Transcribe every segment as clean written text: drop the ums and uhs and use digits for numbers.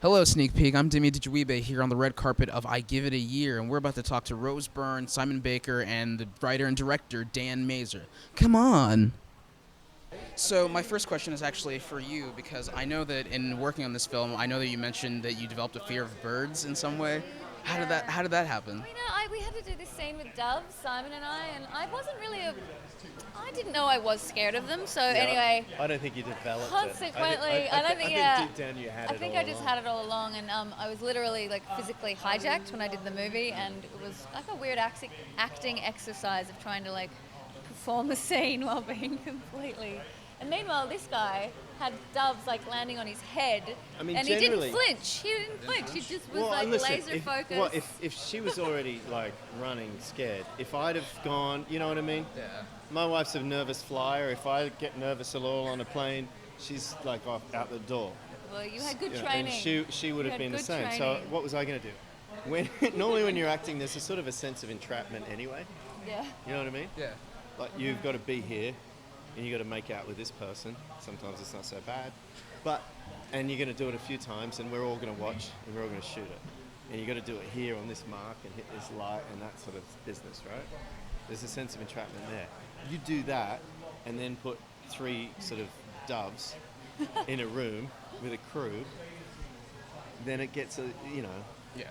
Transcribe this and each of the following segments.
Hello, Sneak Peek. I'm Demi Djouibe here on the red carpet of I Give It a Year, and we're about to talk to Rose Byrne, Simon Baker, and the writer and director Dan Mazer. Come on. So my first question is actually for you because I know that in working on this film, I know that you mentioned that you developed a fear of birds in some way. How did that Yeah. How did that happen? Well, we had to do this scene with doves, Simon and I wasn't really I didn't know I was scared of them. So anyway, I don't think you developed it. consequently, I don't think. I think deep down you had I it think all I just along. had it all along, and I was literally like physically hijacked when I did the movie, and it was like a weird acting exercise of trying to like perform a scene while being completely. And meanwhile, this guy had doves like landing on his head, I mean, and he didn't generally- flinch. He didn't flinch. He just was Well, like listen, laser focused. if she was already like running scared, if I'd have gone, you know what I mean? Yeah. My wife's a nervous flyer. If I get nervous at all on a plane, she's like off out the door. Well, you had good You know, training. and she would You have had been the good same. So training. what was I going to do? When normally when you're acting, there's a sort of a sense of entrapment anyway. Yeah. You know what I mean? Yeah. Like you've got to be here, and you got to make out with this person. Sometimes it's not so bad, and you're going to do it a few times, and we're all going to watch, and we're all going to shoot it, and you got to do it here on this mark and hit this light and that sort of business, right? There's a sense of entrapment there. You do that, and then put three sort of doves in a room with a crew, then it gets Yeah.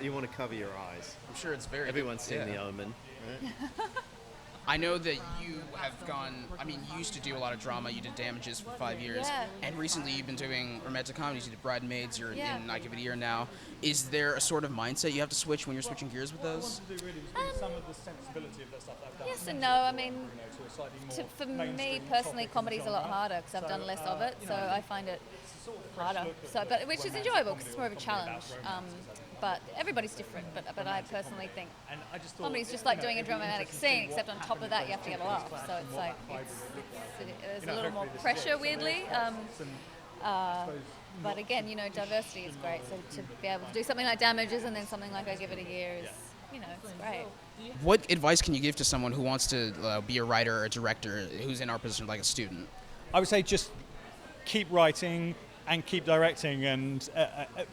you want to cover your eyes. I'm sure it's very. Everyone's seen yeah. The Omen, right? I know that you have gone. I mean, you used to do a lot of drama. You did Damages for 5 years, Yeah. and recently you've been doing romantic comedies. You did Bridesmaids. You're Yeah. in I Give It a Year now. Is there a sort of mindset you have to switch when you're switching gears with those? Some of the sensibility of the stuff that I've done. Yes and no. I mean, To a slightly more for me mainstream personally, topic comedy's a lot genre. harder because I've done less of it, so I find it harder. So, but which is enjoyable because it's more of a challenge. But everybody's different. But I personally think And I just thought, comedy's just like doing a dramatic scene, except on top of that you have to get a laugh. So it's like there's a little more pressure, weirdly. But again, diversity is great. So to be able to do something like Damages and then something like I Give It a Year is, it's great. What advice can you give to someone who wants to be a writer or a director who's in our position like a student? I would say just keep writing and keep directing. And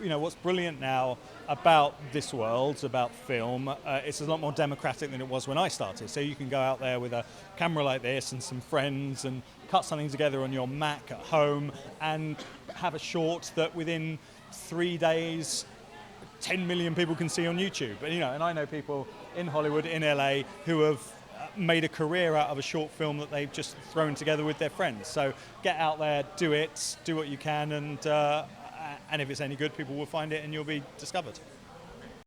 what's brilliant now about this world, about film, it's a lot more democratic than it was when I started. So you can go out there with a camera like this and some friends and cut something together on your Mac at home and have a short that within 3 days 10 million people can see on YouTube. And I know people in Hollywood, in LA, who have made a career out of a short film that they've just thrown together with their friends. So get out there, do it, do what you can, and if it's any good, people will find it and you'll be discovered.